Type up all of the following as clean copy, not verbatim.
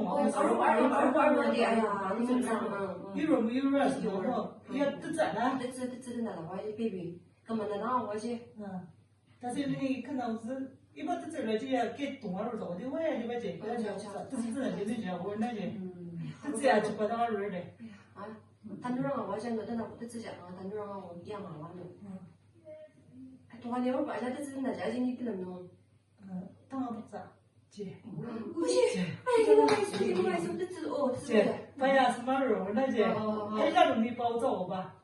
바로 돼 아야 무슨상 유럽 요거 이게 뜨잖아. 뜨는 나라 와이 베이비 그만 나 와지 但是你看到是一般都这了就要给动画了，我就我也就把这个就都是这就这我那就，都这样就把它玩儿的。啊，단두랑 와지 너 나 뜨지 않아 단두랑 와 이양 안 와는. 동안에 올 바자 뜨는 나 자진 있는 너.当不咋，姐。不是，哎，这个买书这个买书뜨지姐，把呀什么人我那姐，哎呀容易包走吧，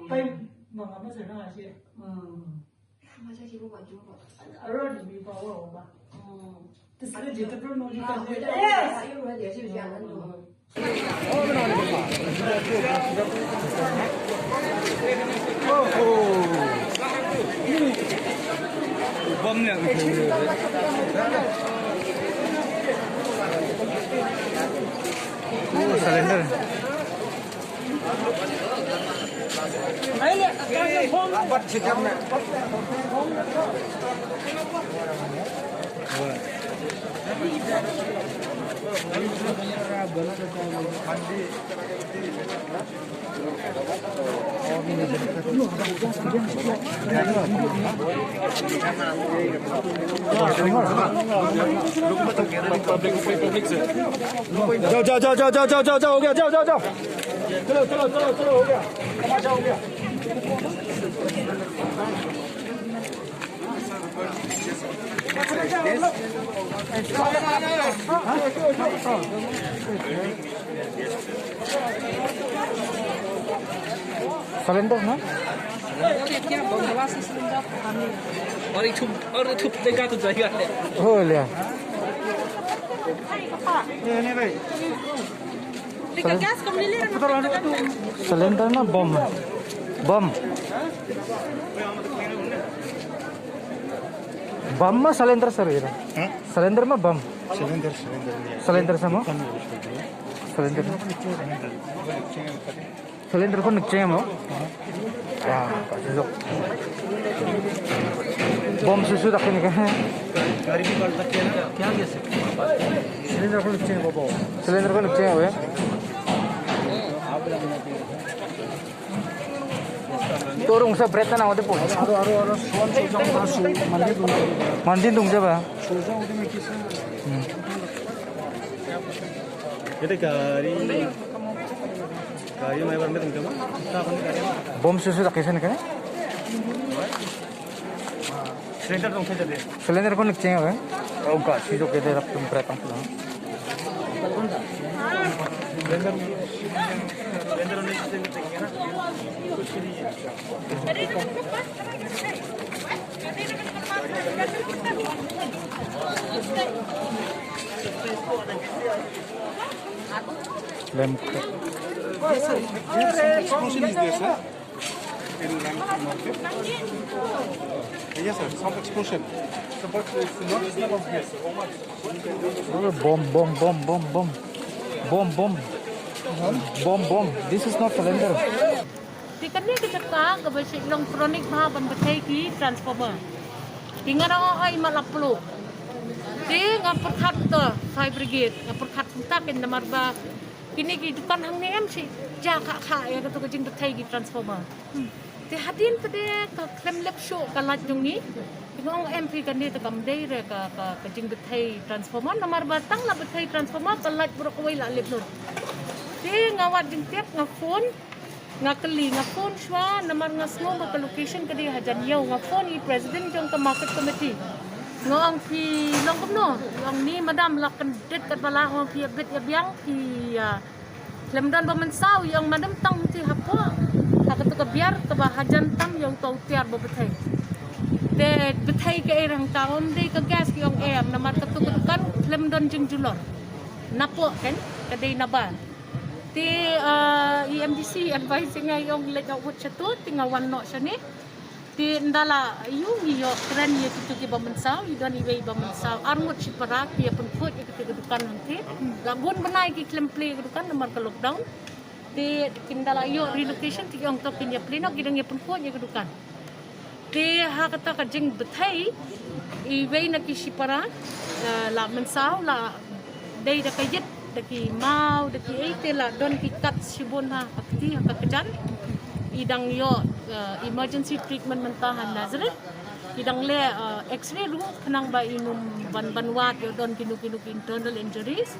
被忙啊没事那些。맞아 기분 안 좋은 거. 알아容易包我吧。这是这个不能就感觉。哎，一会儿也是这样的。Bomnya surrender. Buat sikapnya. जाओ हो गया जाओ चलो हो गया तमाशा हो गया सिलेंडर ना और थुप देगा तो जाएगा हो लिया नहीं भाई सिलेंडर ना बम बम में सिलेंडर सर ये सिलेंडर में बम सिलेंडर sama सिलेंडर को nicce mau wah cocok bom susu tak ini kan hari ini kalau tak क्या कैसे सिलेंडर को nicce बाबा सिलेंडर को nicce है Turung sa bread na ako po. Aro mandi dung ba? Jadi gari may barang dung ba? Bom susu tak kisan ka? Cylinder dung sa jadi. Cylinder ko nagchenga ba? Oh god, sido ke derap tum bread ang pulang. Cylinder ni cylinder tinggi na. Laitumkhrah. Yes, sir. Explosion is there, sir. In Laitumkhrah market. Yes, sir. Some explosion. But it's not obvious. Bomb. This is not cylinder. Tikani kita ka gabay Shillong chronic ha ban batay ki transformer. Tinga na ay malaplo. Ti nga perkhat to fire brigade nga perkhat punta kin namar ba kini ki dukan hang nem si ja kha ya to jing batay ki transformer. Ti hadin pade ka klem lep show kalat jung ni. Ngong MP kan ni takam dei re ka jing batay transformer namar ba tang la batay transformer kalat brokoi la lep nur. Ti nga wat jing tiap nga phone nga kali nga phone shwa namar nga snow ba location kadi hajan yaw nga phone i president jong ka market committee nga ang pi long no ang ni madam lakan det kat bala ang pi bet ya biang pi lemdan ba mansaw yang madam tang ti hapo hakat ka biar ka ba hajan tam yang tau tiar ba bethay de bethay ka irang taom de ka gas ki ang em namar ka tukukan lemdan jing julor napo kan kadai naban Ti EMDC advice nga yung let out siya to tinga one not siya ni ti ndala yung iyo kran niya tutu ki bamansaw idon iwe bamansaw armut si para ki pun food ki dukan nanti lagun banay ki klemple dukan namar ka lockdown ti kindala iyo relocation ti yung to pinya pleno gidang ya pun food ya dukan ti hakata ka jing bethay iwe na ki si para la mansaw la day da kayit daki mau daki itela don ki kat sibon ha akti hakajan idang yo emergency treatment mentahan Nazareth idang le x-ray ru kenang ba inum ban wat yo don kinu internal injuries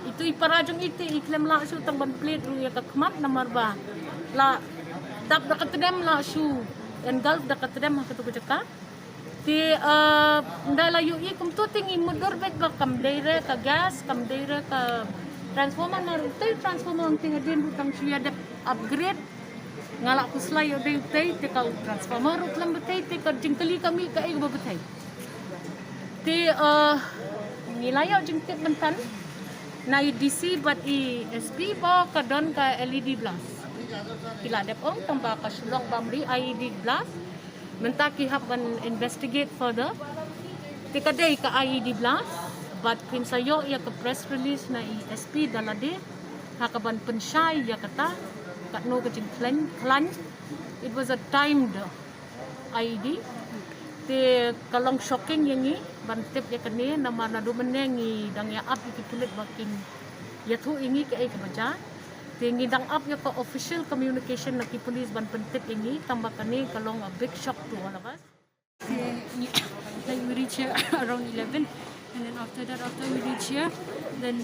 itu iparajong iti iklem la su tang ban plate ru ya kakmat namar ba la dap dakat dem la su engulf dakat dem hakatu jaka ti ndala yu i kum tu ting imudur bek ba kam deire ka gas kam deire ka transformer na rutai transformer ang tingadin hutang siya dep upgrade ngalak ku slay yo dei tei te ka transformer utlam betai te ka jingkali kami ka ig betai ti nilayo jingkit bentan na DC but SP ba ka don ka LED blast kila dep ong tamba ka Shillong bamri IED blast mentaki haban investigate further tika day ka IED blast but kinsayo ya ka press release na SP dalade hakaban penshay ya kata katno ka jing klan it was a timed IED te kalong shocking yangi bantip ya kane na manado menengi dang ya up ikitulit bakin yathu ingi ka ay kabaja te ngidang up ya ka official communication na ki police ban pantip ingi tamba kane kalong a big shock to all of us. Like we reach here around 11 and then after we reach here then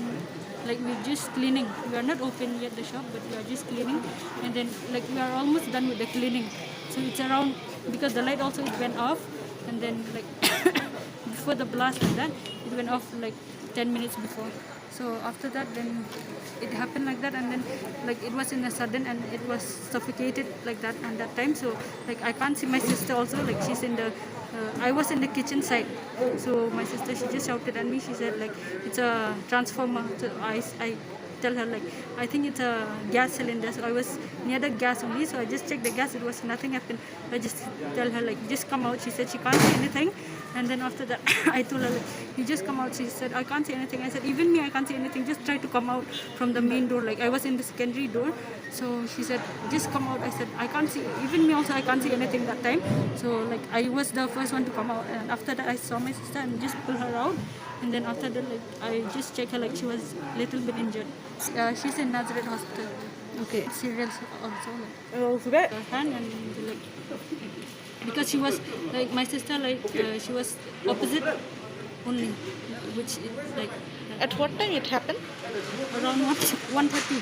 like we're just cleaning. We are not open yet the shop but we are just cleaning and then like we are almost done with the cleaning. So it's around because the light also it went off and then like before the blast like that it went off like 10 minutes before. So after that then it happened like that and then like it was in a sudden and it was suffocated like that on that time. So like I can't see my sister also like she's in the I was in the kitchen side. So my sister she just shouted at me. She said like it's a transformer. So I tell her like I think it's a gas cylinder. So I was near the gas only. So I just checked the gas. It was nothing happened. I just tell her like just come out. She said she can't see anything. And then after that I told her like you just come out. She said I can't see anything. I said even me I can't see anything. Just try to come out from the main door. Like I was in the secondary door. So she said just come out. I said I can't see. Even me also I can't see anything that time. So like I was the first one to come out. And after that I saw my sister and just pull her out. And then after that like I just checked her like she was little bit injured. She's in Nazareth hospital. Okay. Serious also like also that her hand and like because she was like my sister like she was opposite only which it, like at what time it happened around 1:30